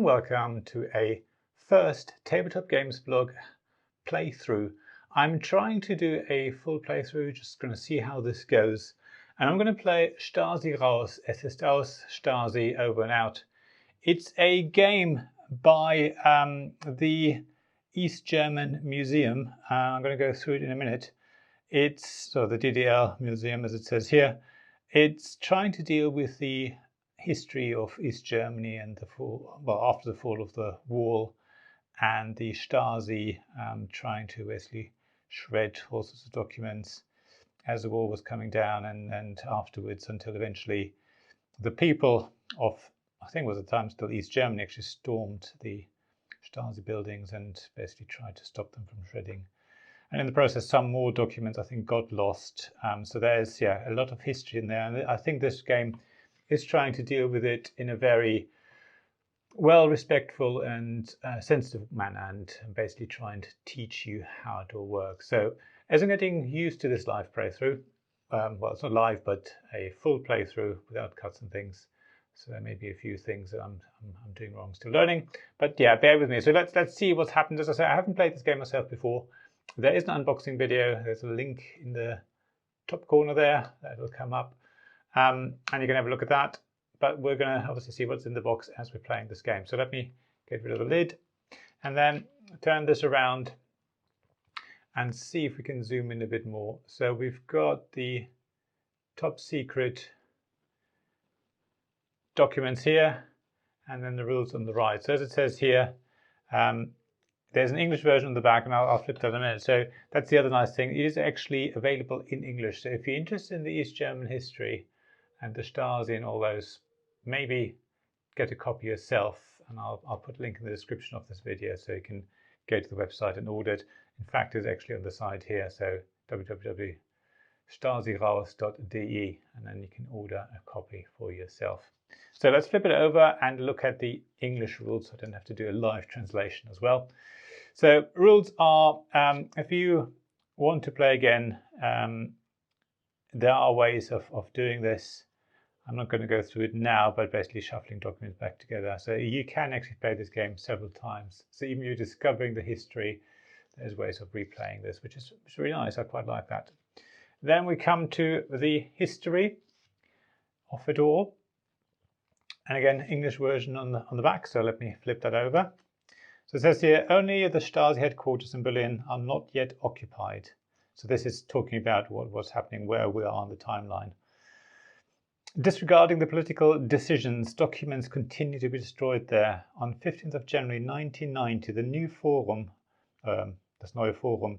and welcome to a first Tabletop Games blog playthrough. I'm trying to do a full playthrough, just going to see how this goes. And I'm going to play Stasi Raus, Ist Aus, Stasi, over and out. It's a game by the East German Museum. I'm going to go through it in a minute. It's the DDR Museum, as it says here. It's trying to deal with the history of East Germany and the fall, well, after the fall of the wall, and the Stasi trying to basically shred all sorts of documents as the wall was coming down, and afterwards, until eventually the people of, I think it was at the time still East Germany, actually stormed the Stasi buildings and basically tried to stop them from shredding. And in the process, some more documents, I think, got lost. So there's, a lot of history in there. And I think this game is trying to deal with it in a very well, respectful and sensitive manner, and basically trying to teach you how it all works. So as I'm getting used to this live playthrough, well, it's not live, but a full playthrough without cuts and things. So there may be a few things that I'm doing wrong, still learning. But yeah, bear with me. So let's see what's happened. As I say, I haven't played this game myself before. There is an unboxing video. There's a link in the top corner there that will come up. And you can have a look at that. But we're going to obviously see what's in the box as we're playing this game. So let me get rid of the lid and then turn this around and see if we can zoom in a bit more. So we've got the top secret documents here, and then the rules on the right. So as it says here, there's an English version on the back, and I'll flip that in a minute. So that's the other nice thing. It is actually available in English. So if you're interested in the East German history and the Stasi and all those, maybe get a copy yourself. And I'll put a link in the description of this video so you can go to the website and order it. In fact, it's actually on the side here. So www.stasiraus.de, and then you can order a copy for yourself. So let's flip it over and look at the English rules. So I don't have to do a live translation as well. So rules are, if you want to play again, there are ways of doing this. I'm not going to go through it now, but basically shuffling documents back together. So you can actually play this game several times. So even if you're discovering the history, there's ways of replaying this, which is really nice. I quite like that. Then we come to the history of it all. And again, English version on the back. So let me flip that over. So it says here, only the Stasi headquarters in Berlin are not yet occupied. So this is talking about what's happening, where we are on the timeline. Disregarding the political decisions, documents continue to be destroyed there. On 15th of January 1990, the new forum, das neue Forum,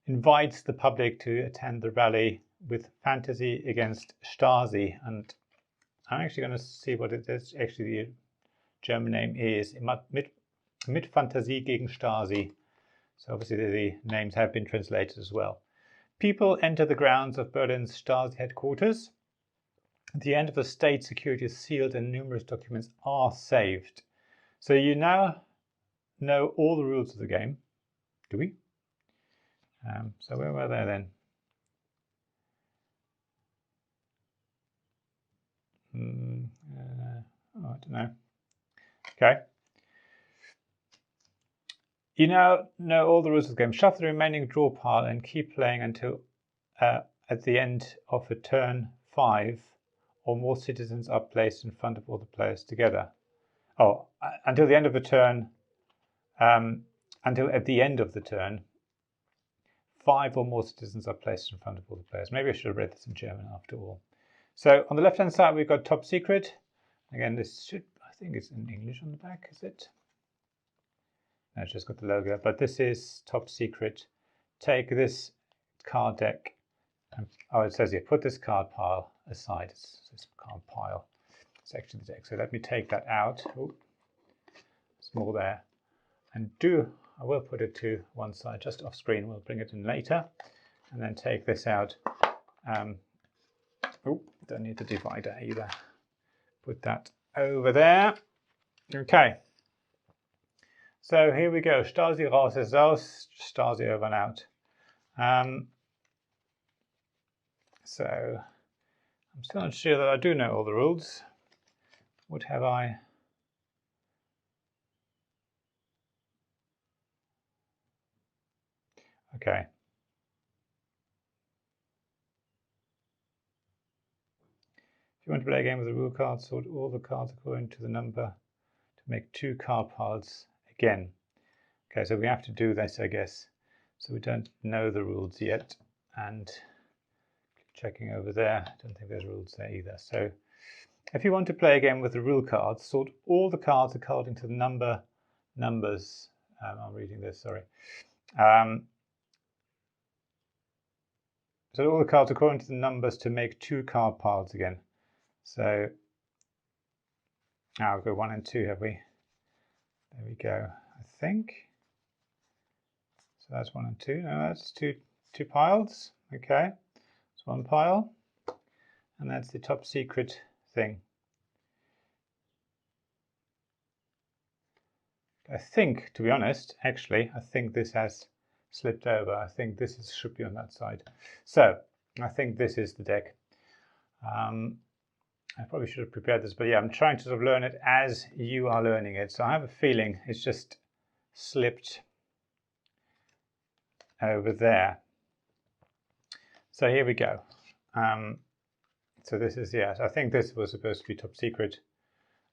invites the public to attend the rally with fantasy against Stasi. And I'm actually going to see what it is. Actually, the German name is mit Fantasie gegen Stasi. So obviously the names have been translated as well. People enter the grounds of Berlin's Stasi headquarters. At the end of the state, security is sealed and numerous documents are saved. So you now know all the rules of the game. Do we? So where were they then? I don't know. Okay. You now know all the rules of the game. Shuffle the remaining draw pile and keep playing until at the end of a turn 5 or more citizens are placed in front of all the players together. Oh, until the end of the turn, until at the end of the turn, 5 or more citizens are placed in front of all the players. Maybe I should have read this in German after all. So on the left-hand side, we've got top secret. Again, this should, I think it's in English on the back, is it? No, it's just got the logo, but this is top secret. Take this card deck, and, oh, it says here, put this card pile aside. It's this card pile. It's actually the deck. So let me take that out. Oh, it's more there. And I will put it to one side, just off screen. We'll bring it in later. And then take this out. Oh, don't need the divider either. Put that over there. Okay. So here we go. Stasi Raus, Ist Aus, Stasi over and out. So I'm still not sure that I do know all the rules. What have I Okay. If you want to play a game with the rule cards, sort all the cards according to the number to make 2 card piles again. Okay, so we have to do this, I guess. So we don't know the rules yet. And checking over there, I don't think there's rules there either. So if you want to play a game with the rule cards, sort all the cards according to the numbers. I'm reading this, sorry. So all the cards according to the numbers to make 2 card piles again. So now we've got 1 and 2, have we? There we go, I think. So that's 1 and 2. No, that's two piles. Okay, it's 1 pile. And that's the top secret thing. I think, to be honest, actually, I think this has slipped over. I think this should be on that side. So I think this is the deck. I probably should have prepared this, but yeah, I'm trying to sort of learn it as you are learning it. So I have a feeling it's just slipped over there. So here we go. So this is, yes, I think this was supposed to be top secret.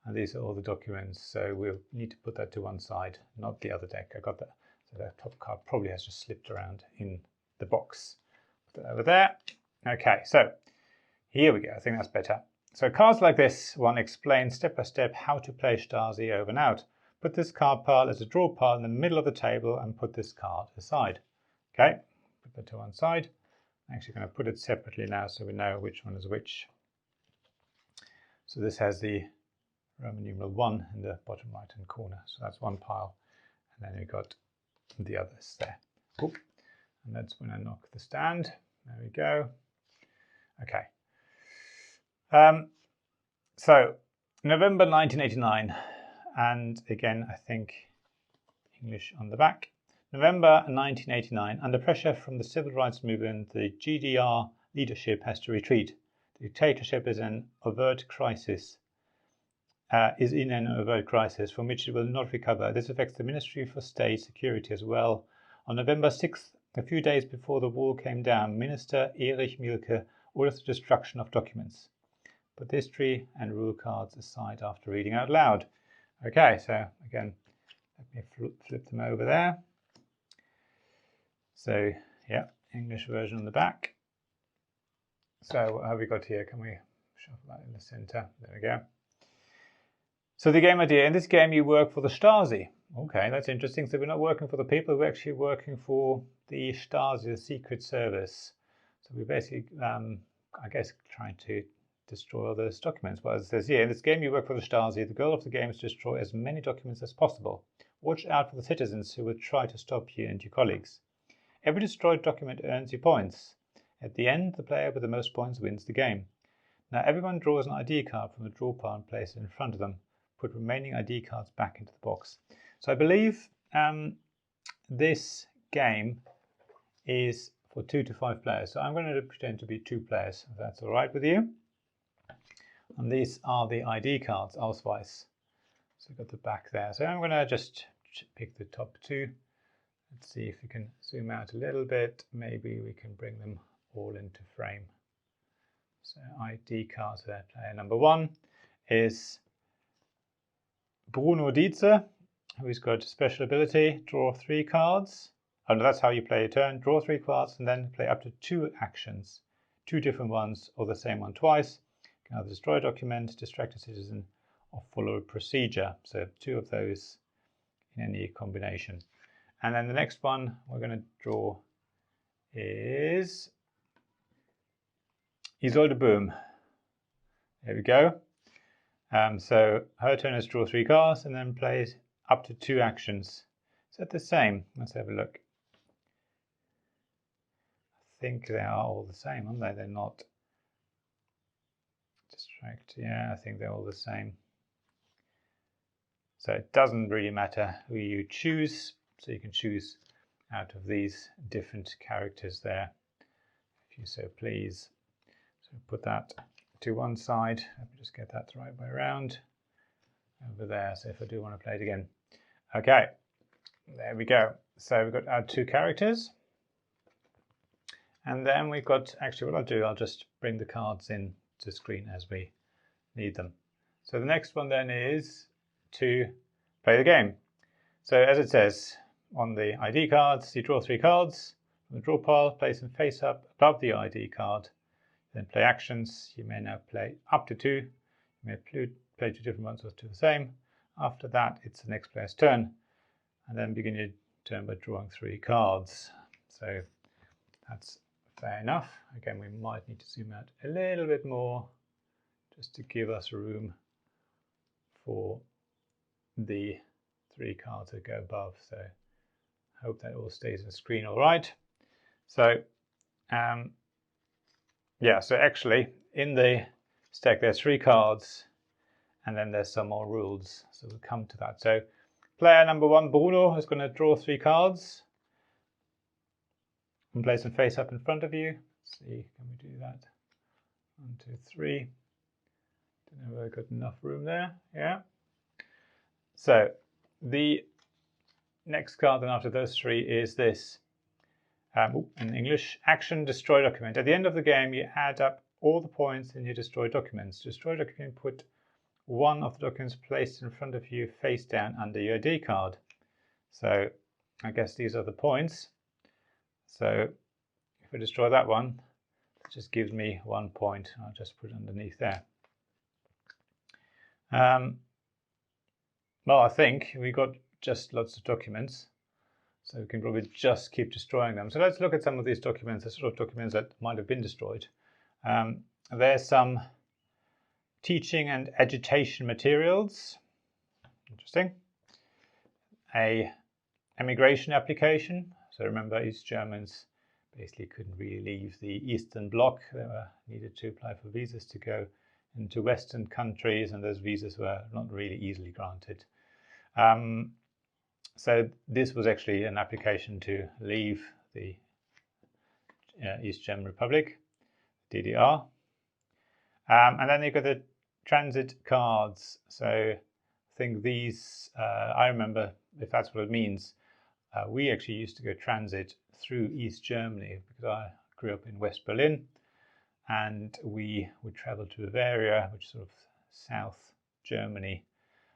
And these are all the documents. So we'll need to put that to one side, not the other deck. I got that. So that top card probably has just slipped around in the box. Put that over there. Okay, so here we go. I think that's better. So cards like this one explains step by step how to play Stasi over and out. Put this card pile as a draw pile in the middle of the table and put this card aside. Okay, put that to one side. I'm actually going to put it separately now so we know which one is which. So this has the Roman numeral 1 in the bottom right hand corner. So that's 1 pile. And then we've got the others there. Oop. And that's when I knock the stand. There we go. Okay. So November 1989, and again I think English on the back. November 1989, under pressure from the civil rights movement, the GDR leadership has to retreat. The dictatorship is in an overt crisis from which it will not recover. This affects the Ministry for State Security as well. On November 6th, a few days before the wall came down, Minister Erich Mielke orders the destruction of documents. Put history and rule cards aside after reading out loud. Okay, so again, let me flip them over there. So yeah, English version on the back. So what have we got here? Can we shuffle that in the center? There we go. So the game idea, in this game you work for the Stasi. Okay, that's interesting. So we're not working for the people, we're actually working for the Stasi, the Secret Service. So we're basically, I guess, trying to destroy all those documents. Well, as it says here, in this game you work for the Stasi. The goal of the game is to destroy as many documents as possible. Watch out for the citizens who will try to stop you and your colleagues. Every destroyed document earns you points. At the end, the player with the most points wins the game. Now everyone draws an ID card from the draw pile and places it in front of them. Put remaining ID cards back into the box. So I believe this game is for 2 to 5 players. So I'm going to pretend to be 2 players, if that's all right with you. And these are the ID cards, Ausweis. So I've got the back there. So I'm going to just pick the top 2. Let's see if we can zoom out a little bit. Maybe we can bring them all into frame. So ID cards there. Player number 1 is Bruno Dietze, who's got special ability, draw 3 cards. Oh no, that's how you play a turn. Draw 3 cards and then play up to 2 actions. 2 different ones or the same one twice. You can either destroy a document, distract a citizen, or follow a procedure. So 2 of those in any combination. And then the next one we're going to draw is Isolde Boom. There we go. So her turn is draw 3 cards and then plays up to 2 actions. Is that the same? Let's have a look. I think they are all the same, aren't they? They're not. Distract. Yeah, I think they're all the same. So it doesn't really matter who you choose. So you can choose out of these different characters there, if you so please. So put that to one side. Let me just get that the right way around. Over there. So if I do want to play it again. Okay, there we go. So we've got our 2 characters. And then we've got, actually what I'll do, I'll just bring the cards in to screen as we need them. So the next one then is to play the game. So as it says on the ID cards, you draw 3 cards from the draw pile, place them face up above the ID card, then play actions. You may now play up to 2. You may play 2 different ones or 2 the same. After that, it's the next player's turn. And then begin your turn by drawing 3 cards. So that's fair enough. Again, we might need to zoom out a little bit more just to give us room for the 3 cards that go above. So I hope that all stays on the screen all right. So yeah, so actually in the stack there's 3 cards and then there's some more rules. So we'll come to that. So player number 1, Bruno, is going to draw 3 cards and place them face up in front of you. Let's see, can we do that? 1, 2, 3. Don't know if I've got enough room there. Yeah. So the next card then after those 3 is this, in English, action destroy document. At the end of the game, you add up all the points in your destroy documents. Destroy document, put one of the documents placed in front of you face down under your ID card. So I guess these are the points. So if I destroy that one, it just gives me 1 point. I'll just put it underneath there. Well, I think we got just lots of documents, so we can probably just keep destroying them. So let's look at some of these documents, the sort of documents that might have been destroyed. There's some teaching and agitation materials. Interesting. A emigration application. So remember, East Germans basically couldn't really leave the Eastern Bloc. They needed to apply for visas to go into Western countries, and those visas were not really easily granted. So this was actually an application to leave the East German Republic, DDR. And then you've got the transit cards. So I think these, I remember, if that's what it means, we actually used to go transit through East Germany because I grew up in West Berlin, and we would travel to Bavaria, which is sort of South Germany,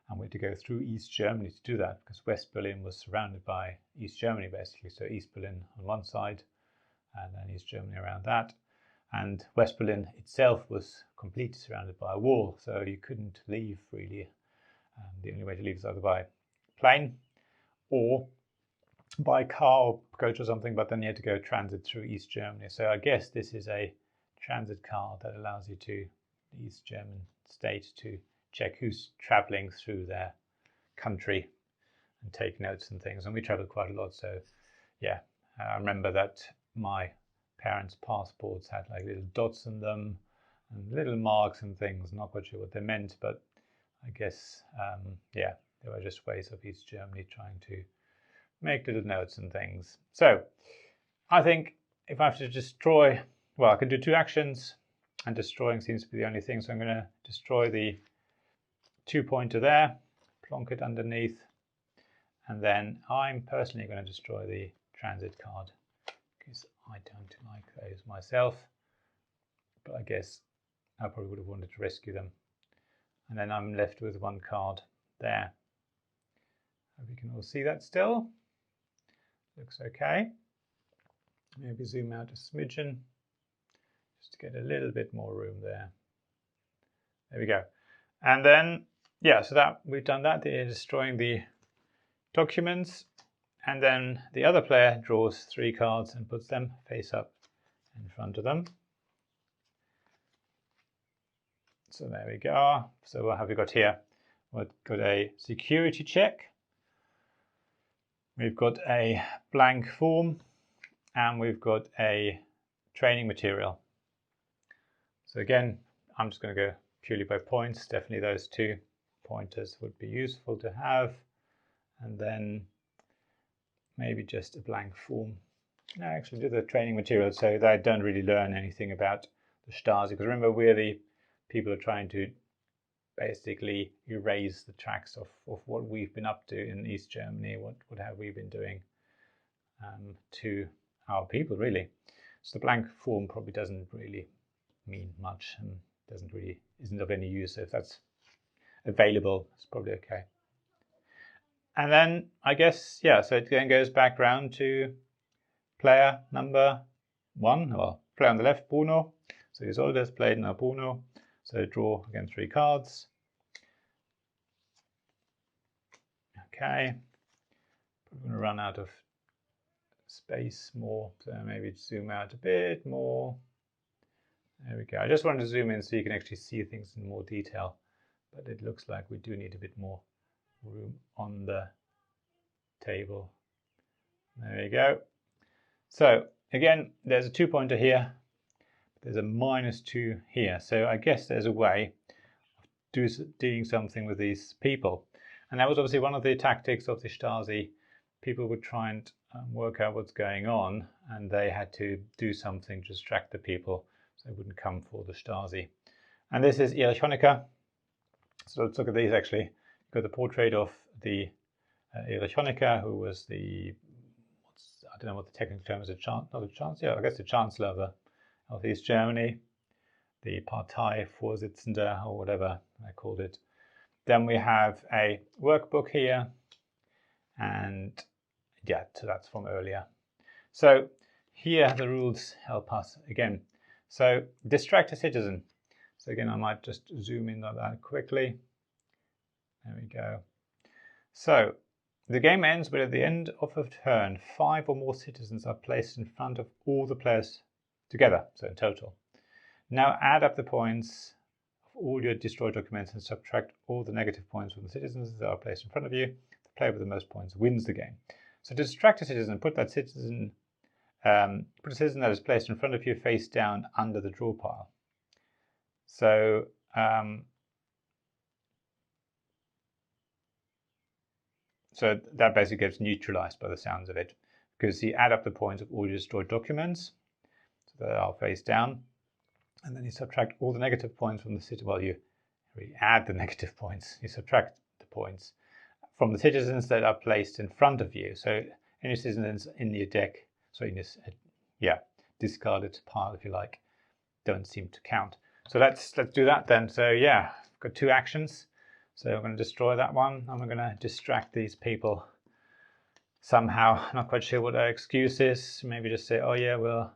and we had to go through East Germany to do that because West Berlin was surrounded by East Germany basically. So East Berlin on one side and then East Germany around that. And West Berlin itself was completely surrounded by a wall, so you couldn't leave really. The only way to leave is either by plane or by car or coach or something, but then you had to go transit through East Germany. So I guess this is a transit card that allows you to, the East German state, to check who's traveling through their country and take notes and things. And we traveled quite a lot, so yeah, I remember that my parents' passports had like little dots in them and little marks and things. Not quite sure what they meant, but I guess yeah, they were just ways of East Germany trying to make little notes and things. So I think if I have to destroy, well, I can do 2 actions, and destroying seems to be the only thing. So I'm going to destroy the 2-pointer there, plonk it underneath, and then I'm personally going to destroy the transit card because I don't like those myself, but I guess I probably would have wanted to rescue them. And then I'm left with 1 card there. Hope you can all see that still. Looks okay. Maybe zoom out a smidgen just to get a little bit more room there. There we go. And then, yeah, so that we've done that. They're destroying the documents. And then the other player draws 3 cards and puts them face up in front of them. So there we go. So what have we got here? We've got a security check. We've got a blank form, and we've got a training material. So again, I'm just going to go purely by points. Definitely those 2 pointers would be useful to have. And then maybe just a blank form. No, actually do the training material so that I don't really learn anything about the Stasi. Because remember, we're the people who are trying to basically erase the tracks of what we've been up to in East Germany, what have we been doing to our people, really. So the blank form probably doesn't really mean much and isn't of any use. So if that's available, it's probably okay. And then I guess, yeah, so it then goes back round to player number 1, or player on the left, Bruno. So Isolde's played, now Bruno. So draw again 3 cards. Okay. I'm going to run out of space more, so maybe zoom out a bit more. There we go. I just wanted to zoom in so you can actually see things in more detail, but it looks like we do need a bit more room on the table. There you go. So again, there's a 2-pointer here. There's a -2 here. So I guess there's a way of doing something with these people. And that was obviously one of the tactics of the Stasi. People would try and work out what's going on, and they had to do something to distract the people so they wouldn't come for the Stasi. And this is Erich Honecker. So let's look at these actually. You've got the portrait of the Erich Honecker, who was the, I don't know what the technical term is, I guess the Chancellor of East Germany, the Parteivorsitzender or whatever I called it. Then we have a workbook here, and yeah, so that's from earlier. So here the rules help us again. So distract a citizen. So again, I might just zoom in on that quickly. There we go. So the game ends when at the end of a turn, 5 or more citizens are placed in front of all the players together, so in total. Now add up the points of all your destroyed documents and subtract all the negative points from the citizens that are placed in front of you. The player with the most points wins the game. So to distract a citizen, put a citizen that is placed in front of you face down under the draw pile. So so that basically gets neutralized by the sounds of it, because you add up the points of all your destroyed documents, so that are face down, and then you subtract all the negative points from the city. Well, you add the negative points, you subtract the points from the citizens that are placed in front of you. So any citizens in your deck, so in this, discarded pile, if you like, don't seem to count. So let's do that then. So yeah, I've got 2 actions. So I'm going to destroy that one. I'm going to distract these people somehow. Not quite sure what their excuse is. Maybe just say, oh yeah, well,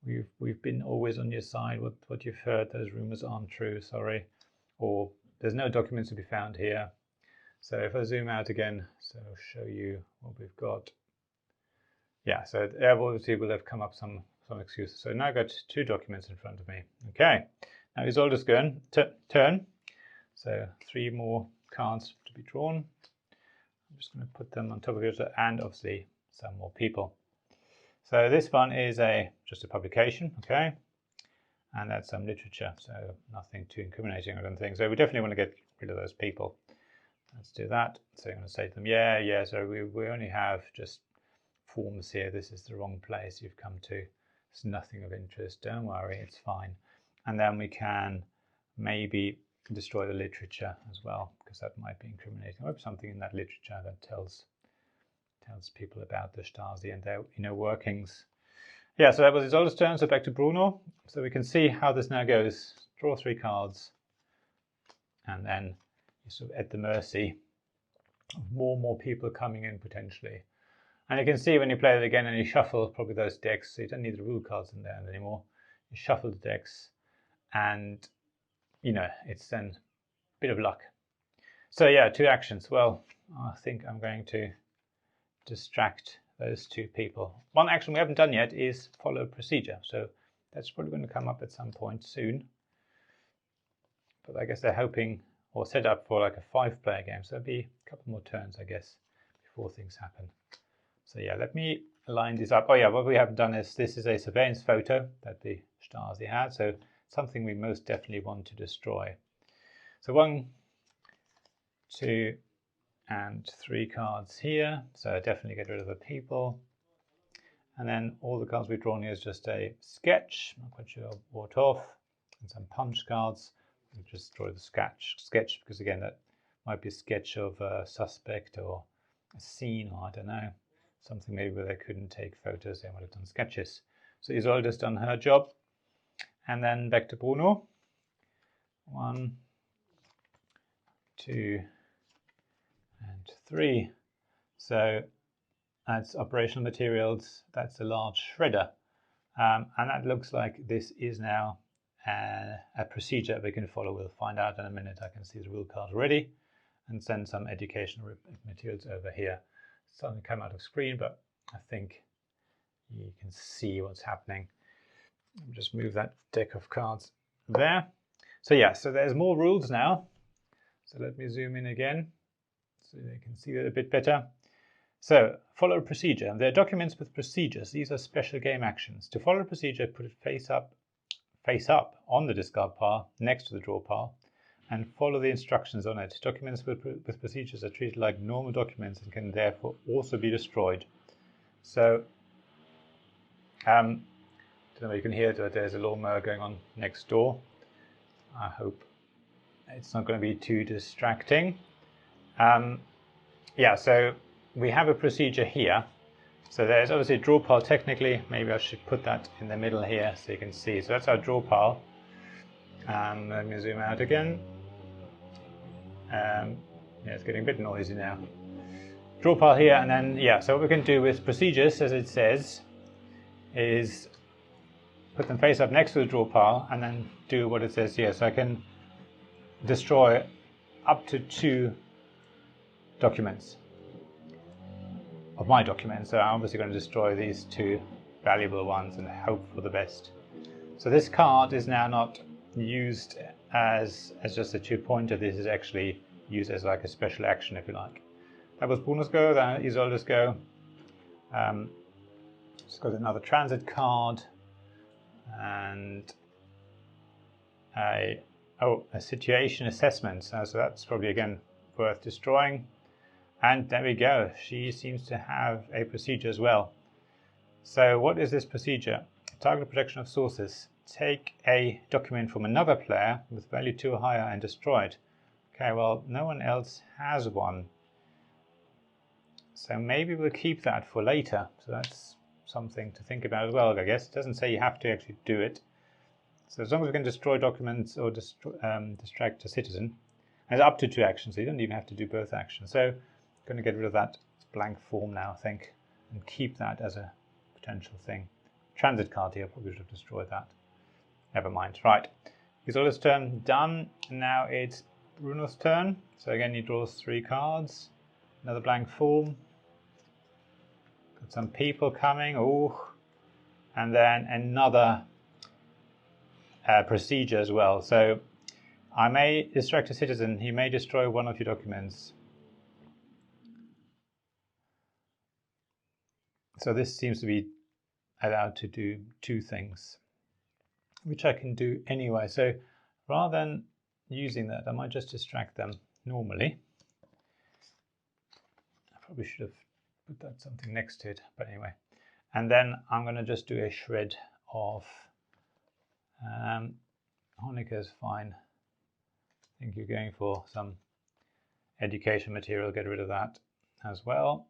we've been always on your side. What you've heard, those rumors aren't true, sorry. Or there's no documents to be found here. So if I zoom out again, so I'll show you what we've got. Yeah, so obviously will have come up some excuses. So now I've got 2 documents in front of me. Okay, now Isolde's turn. So 3 more cards to be drawn. I'm just going to put them on top of each other, and obviously some more people. So this one is just a publication, okay? And that's some literature, so nothing too incriminating, I don't think. So we definitely want to get rid of those people. Let's do that. So I'm going to say to them, yeah, so we only have just forms here. This is the wrong place you've come to. It's nothing of interest. Don't worry, it's fine. And then we can maybe destroy the literature as well, because that might be incriminating. Or something in that literature that tells people about the Stasi and their inner workings. Yeah, so that was Isolde's turn. So back to Bruno. So we can see how this now goes. Draw 3 cards, and then you're sort of at the mercy of more and more people coming in potentially. And you can see when you play it again and you shuffle probably those decks, so you don't need the rule cards in there anymore. You shuffle the decks, and it's then a bit of luck. So yeah, 2 actions. Well, I think I'm going to distract those 2 people. One action we haven't done yet is follow procedure. So that's probably going to come up at some point soon. But I guess they're hoping, or set up for like a 5-player game. So there'll be a couple more turns, I guess, before things happen. So yeah, let me line this up. Oh yeah, what we haven't done is, this is a surveillance photo that the Stasi had. So something we most definitely want to destroy. So 1, 2, and 3 cards here. So definitely get rid of the people. And then all the cards we've drawn here is just a sketch. I'm not quite sure what off. And some punch cards. We'll just draw the sketch because again, that might be a sketch of a suspect or a scene, or I don't know. Something maybe where they couldn't take photos, they might have done sketches. So Isolde's done her job. And then back to Bruno. 1, 2, and 3. So that's operational materials. That's a large shredder. And that looks like this is now a procedure we can follow. We'll find out in a minute. I can see the rule card already and send some educational materials over here. Something come out of screen, but I think you can see what's happening. I'll just move that deck of cards there. So yeah, so there's more rules now. So let me zoom in again so you can see that a bit better. So follow a procedure. There are documents with procedures. These are special game actions. To follow a procedure, put it face up on the discard pile next to the draw pile and follow the instructions on it. Documents with procedures are treated like normal documents and can therefore also be destroyed. So I don't know if you can hear it, but there's a lawnmower going on next door. I hope it's not going to be too distracting. Yeah, so we have a procedure here. So there's obviously a draw pile technically. Maybe I should put that in the middle here so you can see. So that's our draw pile. Let me zoom out again. Yeah, it's getting a bit noisy now. Draw pile here, and then, yeah, so what we can do with procedures, as it says, is put them face up next to the draw pile and then do what it says here. So I can destroy up to 2 documents of my documents. So I'm obviously going to destroy these 2 valuable ones and hope for the best. So this card is now not used as just a 2-pointer. This is actually used as like a special action, if you like. That was Bruno's go, that is Isolde's go. Just got another transit card and a situation assessment. So that's probably again worth destroying. And there we go. She seems to have a procedure as well. So what is this procedure? Target protection of sources. Take a document from another player with value 2 or higher and destroy it. Okay, well, no one else has one. So maybe we'll keep that for later. So that's something to think about as well, I guess. It doesn't say you have to actually do it. So as long as we can destroy documents or distract a citizen, and it's up to 2 actions, so you don't even have to do both actions. So I'm going to get rid of that blank form now, I think, and keep that as a potential thing. Transit card here, probably should have destroyed that. Never mind. Right, Isolde's turn done. Now it's Bruno's turn. So again, he draws 3 cards. Another blank form. Got some people coming. Oh, and then another procedure as well. So I may distract a citizen. He may destroy one of your documents. So this seems to be allowed to do 2 things, which I can do anyway. So rather than using that, I might just distract them normally. I probably should have put that something next to it, but anyway. And then I'm going to just do a shred of Honecker is fine. I think you're going for some education material, get rid of that as well.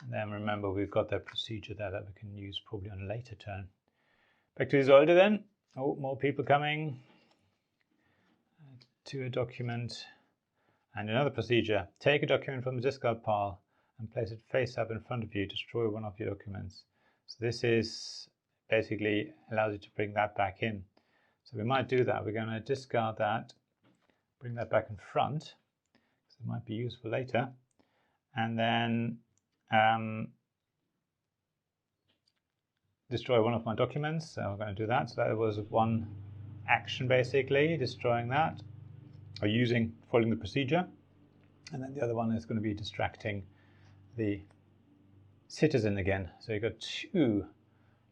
And then remember, we've got that procedure there that we can use probably on a later turn. Back to Isolde then. Oh, more people coming. To a document. And another procedure. Take a document from the discard pile and place it face up in front of you. Destroy one of your documents. So this is basically allows you to bring that back in. So we might do that. We're going to discard that, bring that back in front, because it might be useful later. And then destroy one of my documents. So we're going to do that. So that was one action basically, destroying that, or following the procedure. And then the other one is going to be distracting the citizen again. So you've got 2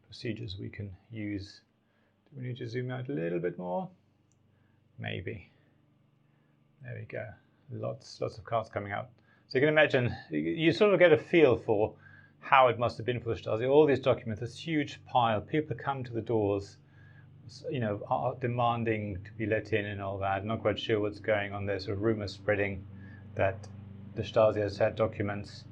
procedures we can use. Do we need to zoom out a little bit more? Maybe. There we go. Lots of cards coming out. So you can imagine, you sort of get a feel for how it must have been for the Stasi. All these documents, this huge pile, people come to the doors, you know, are demanding to be let in and all that. Not quite sure what's going on. There's a rumor spreading that the Stasi has had documents.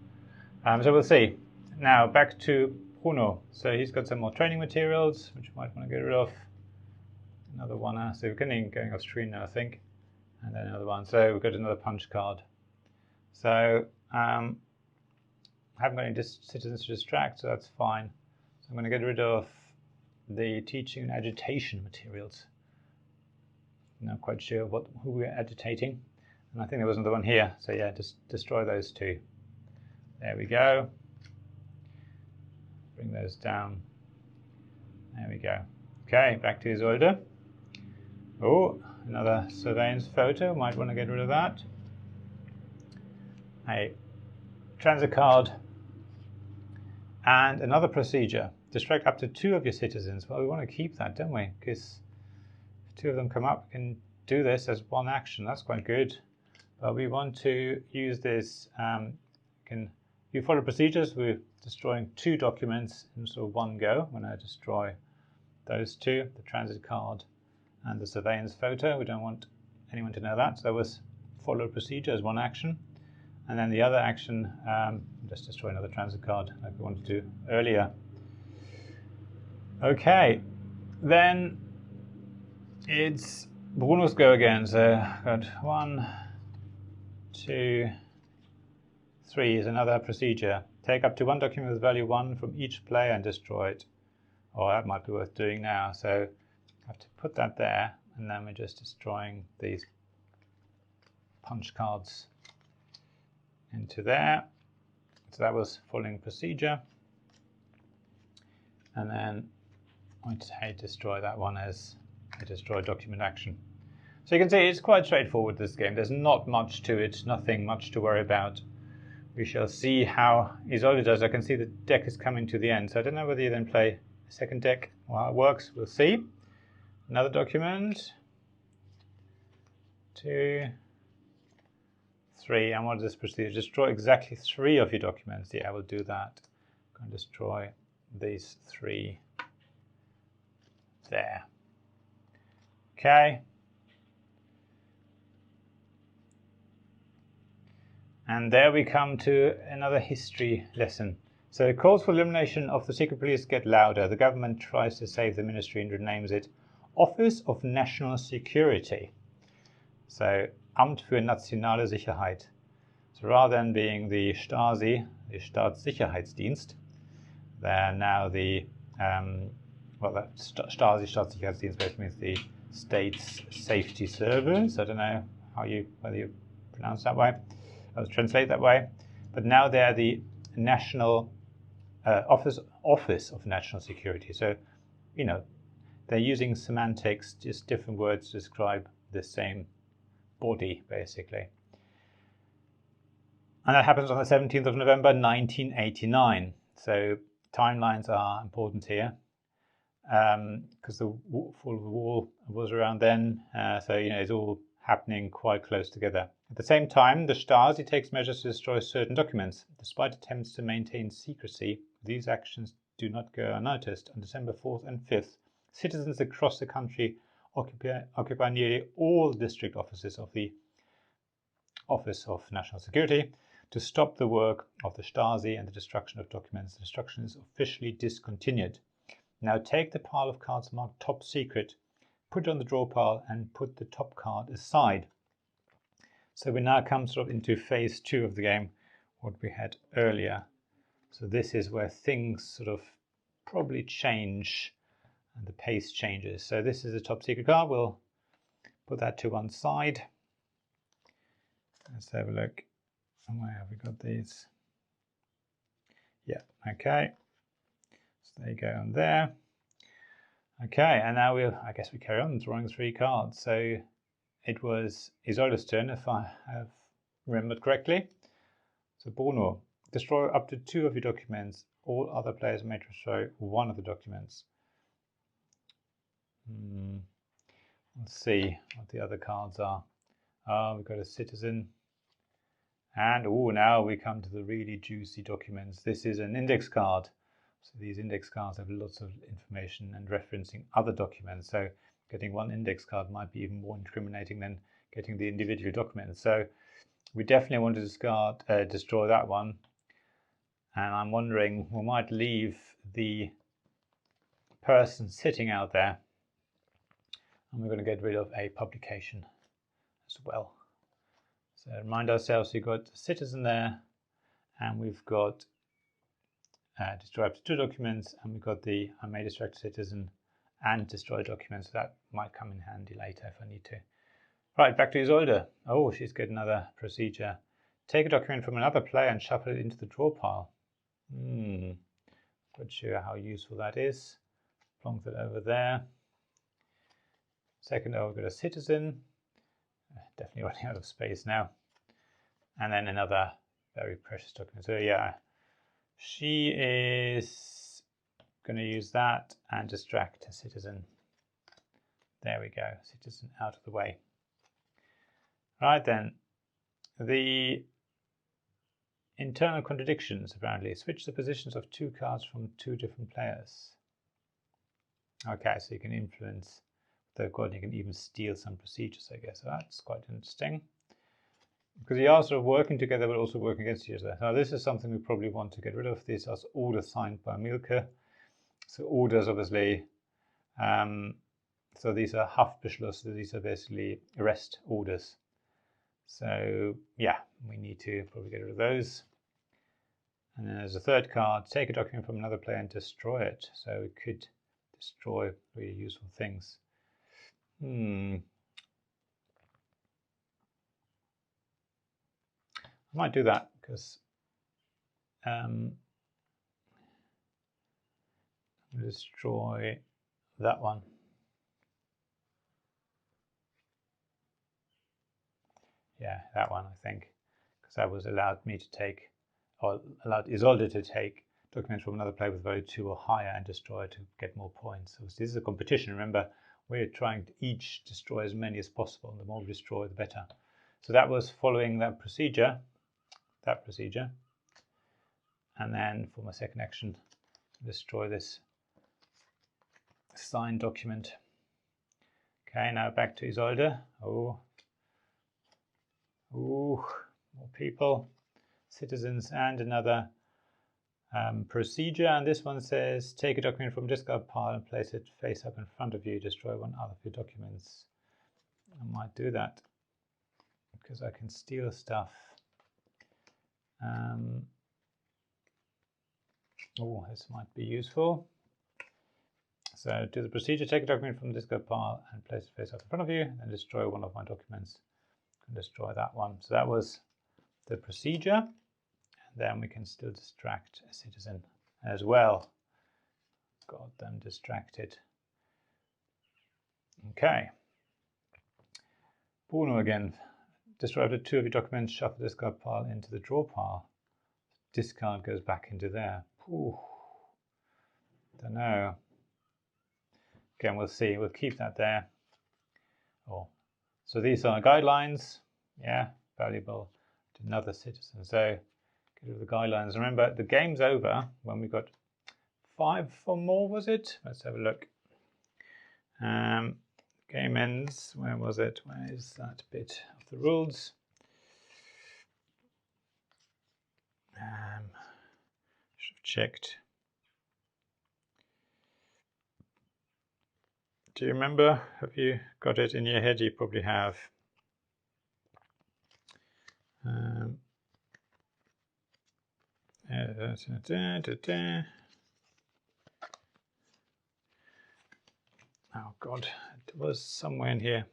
So we'll see. Now back to Bruno. So he's got some more training materials, which you might want to get rid of. Another one. So we're going off screen now, I think. And then another one. So we've got another punch card. So I haven't got any citizens to distract, so that's fine. So I'm going to get rid of the teaching and agitation materials. I'm not quite sure who we're agitating. And I think there was another one here. So yeah, just destroy those two. There we go. Bring those down. There we go. Okay, back to Isolde. Oh, another surveillance photo. Might want to get rid of that. A transit card. And another procedure. Distract up to 2 of your citizens. Well, we want to keep that, don't we? Because if 2 of them come up, we can do this as one action. That's quite good. But we want to use this. You follow procedures. We're destroying 2 documents in sort of one go. When I destroy those 2, the transit card and the surveillance photo. We don't want anyone to know that. So that was follow procedure as one action. And then the other action, just destroy another transit card like we wanted to do earlier. Okay, then it's Bruno's go again. So I've got 1, 2, 3 is another procedure. Take up to 1 document with value 1 from each player and destroy it. Oh, that might be worth doing now. So I have to put that there, and then we're just destroying these punch cards into there. So that was following procedure. And then I destroy that one as a destroy document action. So you can see it's quite straightforward, this game. There's not much to it, nothing much to worry about. We shall see how Isolde does. I can see the deck is coming to the end, so I don't know whether you then play a second deck or how it works. We'll see. Another document. 2, 3. And what is this procedure? Destroy exactly 3 of your documents. Yeah, I will do that. I'm going to destroy these 3 there. Okay. And there we come to another history lesson. So calls for elimination of the secret police get louder. The government tries to save the ministry and renames it Office of National Security. So Amt für Nationale Sicherheit. So rather than being the Stasi, the Staatssicherheitsdienst, they're now the the Stasi Staatssicherheitsdienst basically means the State's Safety Service. I don't know whether you pronounce that way. I'll translate that way. But now they're the National Office of National Security. So, they're using semantics, just different words to describe the same body, basically. And that happens on the 17th of November, 1989. So timelines are important here because the fall of the wall was around then. So, it's all happening quite close together. At the same time, the Stasi takes measures to destroy certain documents. Despite attempts to maintain secrecy, these actions do not go unnoticed. On December 4th and 5th, citizens across the country occupy nearly all district offices of the Office of National Security to stop the work of the Stasi and the destruction of documents. The destruction is officially discontinued. Now take the pile of cards marked top secret, put it on the draw pile and put the top card aside. So we now come sort of into phase 2 of the game, what we had earlier. So this is where things sort of probably change and the pace changes. So this is a top secret card. We'll put that to one side. Let's have a look. Where have we got these? Yeah, okay. So there you go on there. Okay, and now I guess we carry on drawing 3 cards. So it was Isolde's turn, if I have remembered correctly. So Bruno, destroy up to 2 of your documents. All other players may destroy 1 of the documents. Let's see what the other cards are. We've got a citizen. And now we come to the really juicy documents. This is an index card. So these index cards have lots of information and referencing other documents. So getting 1 index card might be even more incriminating than getting the individual documents. So we definitely want to destroy that one. And I'm wondering, we might leave the person sitting out there, and we're going to get rid of a publication as well. So remind ourselves, we've got the citizen there, and we've got destroy up to 2 documents, and we've got the I may distract citizen and destroy documents. So that might come in handy later if I need to. Right, back to Isolde. Oh, she's got another procedure. Take a document from another player and shuffle it into the draw pile. Not sure how useful that is. Plonk that over there. Second, we've got a citizen. Definitely running out of space now. And then another very precious document. So yeah, she is going to use that and distract a citizen. There we go, citizen out of the way. Right then, the internal contradictions apparently. Switch the positions of 2 cards from 2 different players. Okay, so you can influence they've got, you can even steal some procedures, I guess. So that's quite interesting. Because you are sort of working together, but also working against each other. Now, this is something we probably want to get rid of. These are orders signed by Mielke. So orders, obviously. So these are Haftbeschluss. So these are basically arrest orders. So yeah, we need to probably get rid of those. And then there's a third card. Take a document from another player and destroy it. So we could destroy really useful things. I might do that because destroy that one. Yeah, that one, I think, because that was allowed me to take, or allowed Isolde to take documents from another player with value 2 or higher and destroy to get more points. So this is a competition. Remember, we're trying to each destroy as many as possible. And the more we destroy, the better. So that was following that procedure. And then for my second action, destroy this signed document. Okay, now back to Isolde. Oh, more people, citizens, and another procedure. And this one says, take a document from discard pile and place it face up in front of you. Destroy one other of your documents. I might do that because I can steal stuff. Oh, this might be useful. So do the procedure, take a document from the discard pile and place it face up in front of you, and destroy one of my documents. And destroy that one. So that was the procedure. And then we can still distract a citizen as well. Got them distracted. Okay. Bruno again. Destroy up to 2 of your documents, shuffle the discard pile into the draw pile. Discard goes back into there. Ooh. Don't know. Again, we'll see. We'll keep that there. Oh. So these are guidelines. Yeah, valuable to another citizen. So get rid of the guidelines. Remember, the game's over when we got 5 or more, was it? Let's have a look. Game ends. Where was it? Where is that bit of the rules? Should have checked. Do you remember? Have you got it in your head? You probably have. Oh God, it was somewhere in here.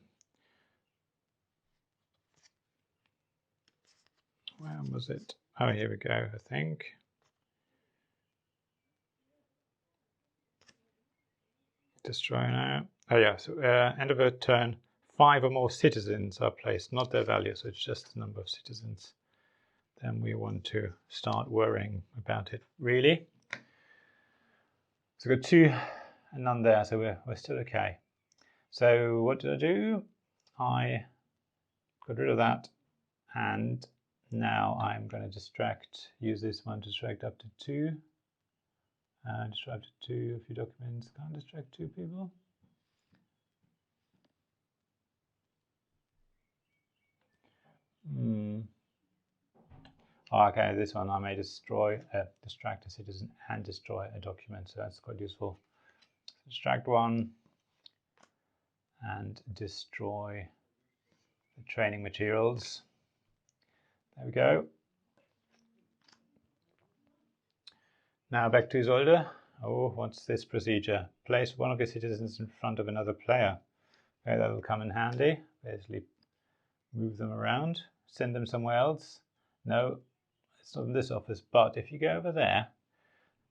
Where was it? Oh, here we go, I think. Destroy now. Oh yeah, so end of a turn, 5 or more citizens are placed, not their value, so it's just the number of citizens. Then we want to start worrying about it, really. So we've got 2 and none there, so we're still okay. So what did I do? I got rid of that, and now I'm going to use this one to distract up to 2. Distract 2 of your documents. Can't distract 2 people. Oh, okay, this one I may distract a citizen and destroy a document, so that's quite useful. Distract one and destroy the training materials. There we go. Now back to Isolde. Oh, what's this procedure? Place one of your citizens in front of another player. Okay, that'll come in handy. Basically, move them around, send them somewhere else. No, it's not in this office, but if you go over there,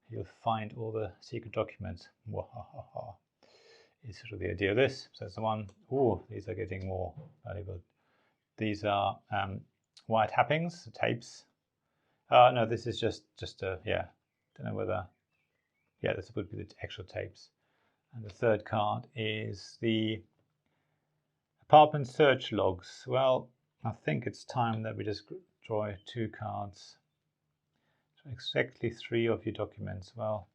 you'll find all the secret documents. Wahahaha. Is sort of the idea of this. So that's the one. Oh, these are getting more valuable. These are wiretappings, tapes. No, this is just a, yeah, don't know whether, yeah, this would be the actual tapes. And the third card is the apartment search logs. Well, I think it's time that we just draw 2 cards. So exactly 3 of your documents. Well,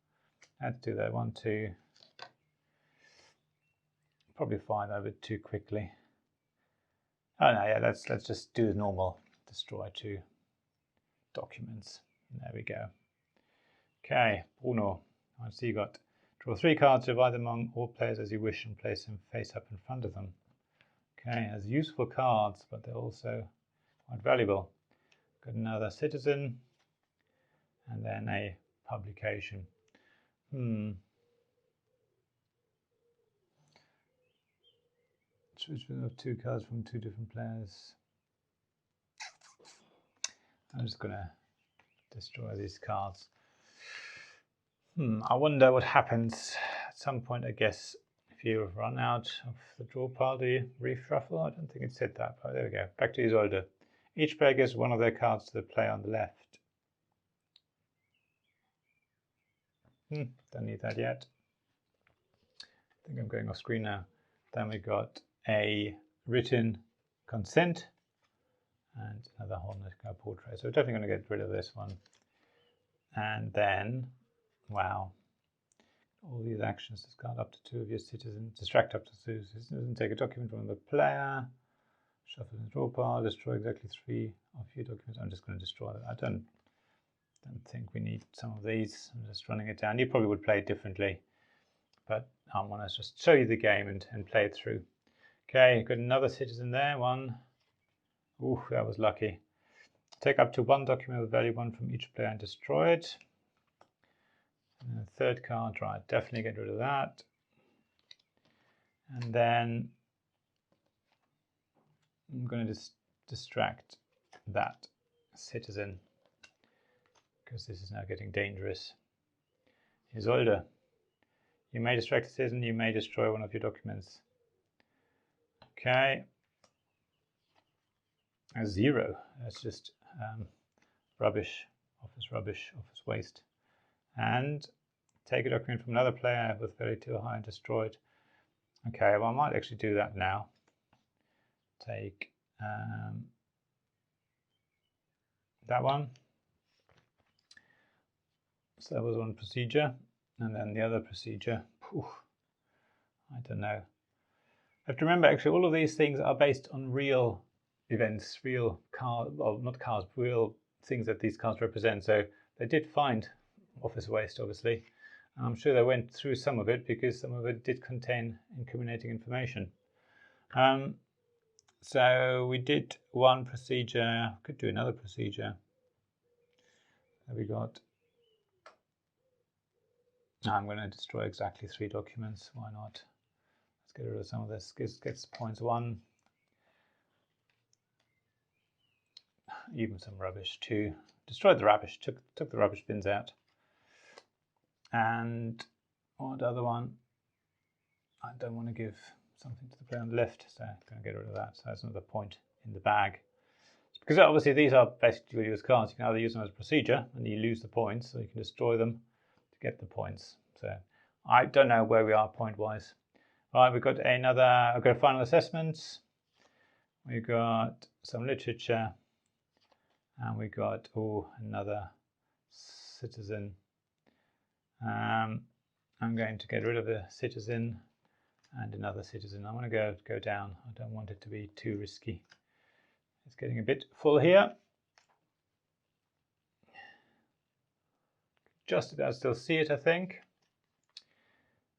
let's do that. 1, 2. Probably find that a bit too quickly. Oh no, yeah, let's just do the normal. Destroy 2 documents. There we go. Okay, Bruno. I see you got draw 3 cards, divide them among all players as you wish, and place them face up in front of them. Okay, as useful cards, but they're also quite valuable. Got another citizen, and then a publication. Switch of 2 cards from 2 different players. I'm just gonna destroy these cards. I wonder what happens at some point. I guess if you run out of the draw pile, do you reshuffle? I don't think it said that, but there we go. Back to Isolde. Each player gives one of their cards to the player on the left. Don't need that yet. I think I'm going off screen now. Then we got a written consent and another Hornet portrait. So we're definitely going to get rid of this one. And then, wow, all these actions. Discard up to 2 of your citizens, distract up to 2 citizens, take a document from the player, shuffle the draw pile, destroy exactly 3 of your documents. I'm just going to destroy that. I don't think we need some of these. I'm just running it down. You probably would play it differently, but I want to just show you the game and play it through. Okay, got another citizen there. 1. Ooh, that was lucky. Take up to 1 document with value 1 from each player and destroy it. And the third card, right, definitely get rid of that. And then I'm going to distract that citizen, because this is now getting dangerous. Isolde, you may distract a citizen, you may destroy one of your documents. Okay. A 0, that's just rubbish, office waste. And take a document from another player with value too high and destroy it. Okay, well I might actually do that now. Take that one. So that was one procedure, and then the other procedure. I don't know. I have to remember actually all of these things are based on real events, real cards, well not cards, real things that these cards represent. So they did find office waste, obviously. And I'm sure they went through some of it because some of it did contain incriminating information. So we did one procedure, could do another procedure. There we got, I'm going to destroy exactly 3 documents, why not? Let's get rid of some of this, gets points 1. Even some rubbish 2. Destroyed the rubbish, took the rubbish bins out. And what other one? I don't want to give something to the player on the left, so I'm going to get rid of that. So that's another point in the bag. Because obviously these are basically used cards. You can either use them as a procedure and you lose the points, or you can destroy them to get the points. So I don't know where we are point-wise. Right, we've got we've got final assessments. We've got some literature. And we got another citizen. I'm going to get rid of a citizen and another citizen. I'm going to go down. I don't want it to be too risky. It's getting a bit full here. just about still see it, I think.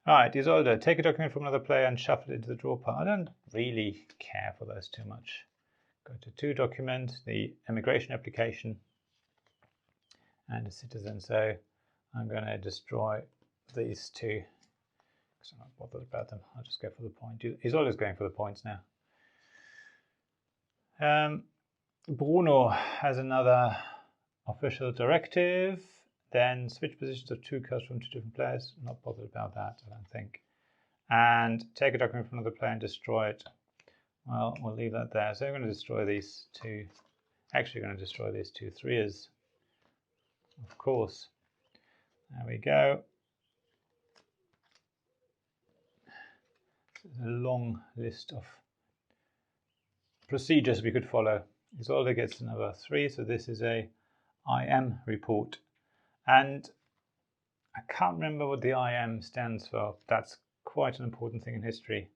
Alright, Isolde, take a document from another player and shuffle it into the draw pile. I don't really care for those too much. Go to 2 document, the immigration application, and a citizen. So I'm going to destroy these 2 because I'm not bothered about them. I'll just go for the point. He's always going for the points now. Bruno has another official directive. Then switch positions of 2 cards from 2 different players. Not bothered about that, I don't think. And take a document from another player and destroy it. Well, we'll leave that there. So I'm going to destroy these 2. Actually, going to destroy these 2 3s. Of course. There we go. There's a long list of procedures we could follow. Isolde gets another 3, so this is a IM report. And I can't remember what the IM stands for. That's quite an important thing in history.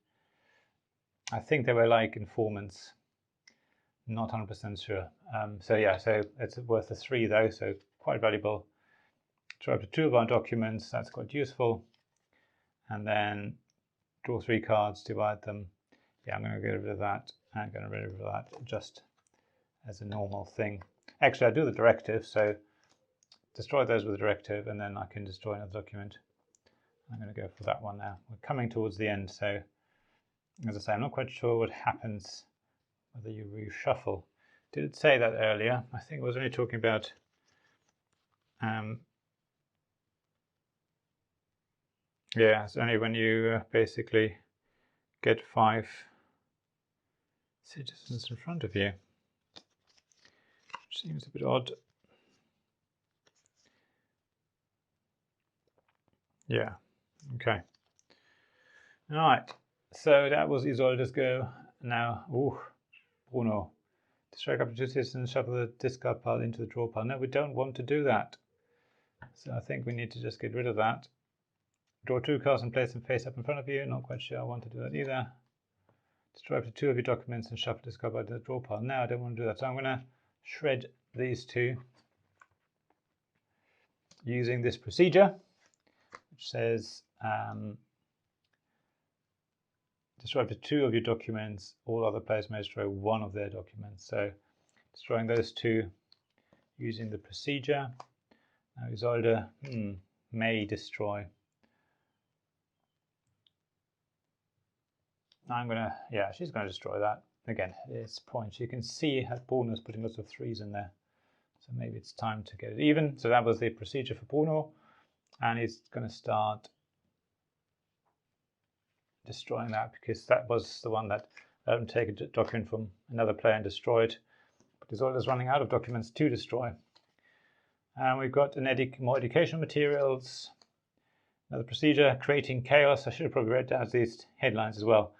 I think they were like informants. Not 100% sure. So yeah, so it's worth a 3 though, so quite valuable. Draw up to 2 of our documents, that's quite useful. And then draw 3 cards, divide them. Yeah, I'm going to get rid of that. I'm going to get rid of that just as a normal thing. Actually, I do the directive, so destroy those with a directive, and then I can destroy another document. I'm going to go for that one now. We're coming towards the end, so as I say, I'm not quite sure what happens whether you reshuffle. Did it say that earlier? I think it was only talking about yeah, it's only when you basically get 5 citizens in front of you, which seems a bit odd. Yeah, okay. All right, so that was Isolde's go. Now, Bruno. Strike up to 2 citizens, shuffle the discard pile into the draw pile. No, we don't want to do that. So I think we need to just get rid of that. Draw 2 cards and place them face up in front of you. Not quite sure I want to do that either. Destroy up to 2 of your documents and shuffle discard pile to the draw pile. No, I don't want to do that. So I'm going to shred these 2 using this procedure, which says destroy up to 2 of your documents. All other players may destroy 1 of their documents. So destroying those 2 using the procedure. Now Isolde may destroy. I'm gonna, yeah, she's gonna destroy that. Again, it's points. You can see how Bruno's putting lots of 3s in there. So maybe it's time to get it even. So that was the procedure for Bruno. And he's gonna start destroying that because that was the one that let him take a document from another player and destroy it. But Isolde's running out of documents to destroy. And we've got more educational materials. Another procedure, creating chaos. I should have probably read down these headlines as well.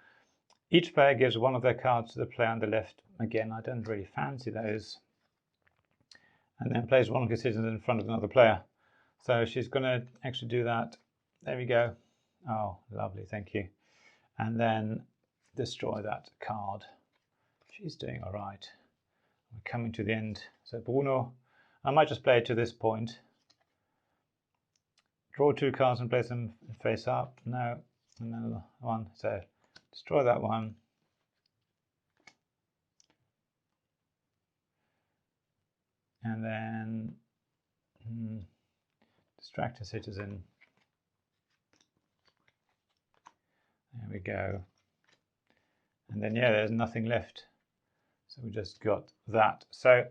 Each player gives 1 of their cards to the player on the left. Again, I don't really fancy those. And then plays 1 of his citizens in front of another player. So she's going to actually do that. There we go. Oh, lovely, thank you. And then destroy that card. She's doing all right. We're coming to the end. So Bruno, I might just play it to this point. Draw 2 cards and place them face up. No, another one. So destroy that one. And then distract a citizen. There we go. And then, yeah, there's nothing left. So we just got that. So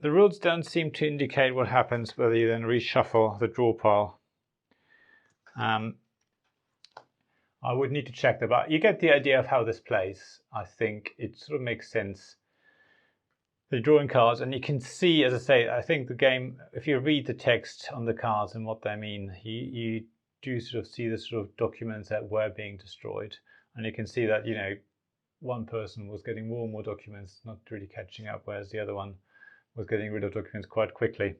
the rules don't seem to indicate what happens whether you then reshuffle the draw pile. I would need to check that, but you get the idea of how this plays. I think it sort of makes sense. The drawing cards, and you can see, as I say, I think the game, if you read the text on the cards and what they mean, you do sort of see the sort of documents that were being destroyed. And you can see that, you know, one person was getting more and more documents, not really catching up, whereas the other one was getting rid of documents quite quickly.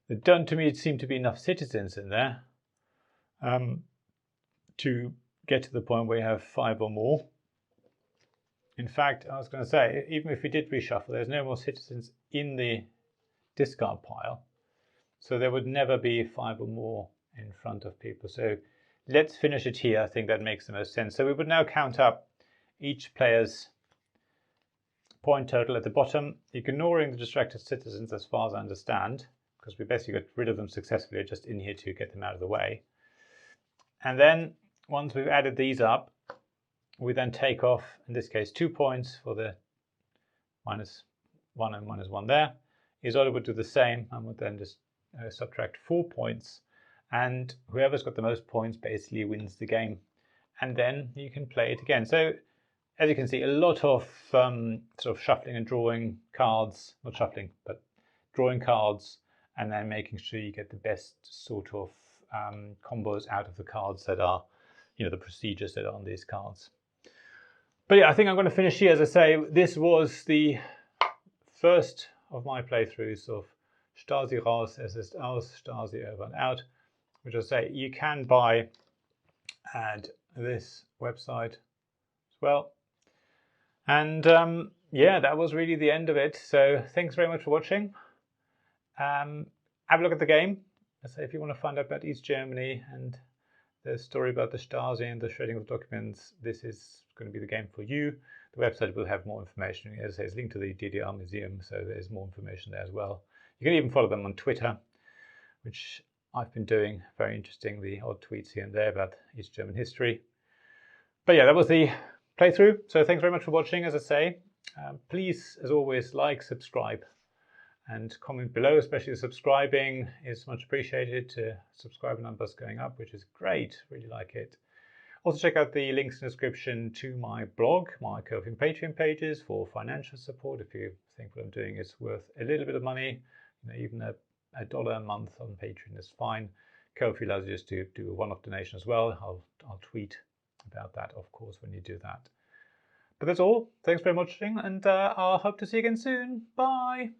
There don't, to me, seem to be enough citizens in there to get to the point where you have 5 or more. In fact, I was going to say, even if we did reshuffle, there's no more citizens in the discard pile. So there would never be 5 or more in front of people. So let's finish it here. I think that makes the most sense. So we would now count up each player's point total at the bottom, ignoring the distracted citizens as far as I understand, because we basically got rid of them successfully, just in here to get them out of the way. And then once we've added these up, we then take off, in this case, 2 points for the -1 and -1 there. Isolde would do the same and would then just subtract 4 points. And whoever's got the most points basically wins the game. And then you can play it again. So as you can see, a lot of sort of shuffling and drawing cards, not shuffling, but drawing cards, and then making sure you get the best sort of combos out of the cards that are, the procedures that are on these cards. But yeah, I think I'm going to finish here. As I say, this was the first of my playthroughs of Stasi Raus, Ist Aus, Stasi Over and Out, which I say you can buy at this website as well. And yeah, that was really the end of it. So thanks very much for watching. Have a look at the game. Let's say if you want to find out about East Germany and the story about the Stasi and the shredding of documents, this is going to be the game for you. The website will have more information. As I say, it's linked to the DDR Museum, so there's more information there as well. You can even follow them on Twitter, which I've been doing. Very interesting, the odd tweets here and there about East German history. But yeah, that was the playthrough. So thanks very much for watching. As I say, please, as always, like, subscribe, and comment below. Especially subscribing is much appreciated. Subscriber numbers going up, which is great. Really like it. Also check out the links in the description to my blog, my Ko-fi and Patreon pages for financial support. If you think what I'm doing is worth a little bit of money, even a $1 a month on Patreon is fine. Ko-fi allows you just to do a one-off donation as well. I'll tweet about that, of course, when you do that. But that's all. Thanks very much, and I'll hope to see you again soon. Bye.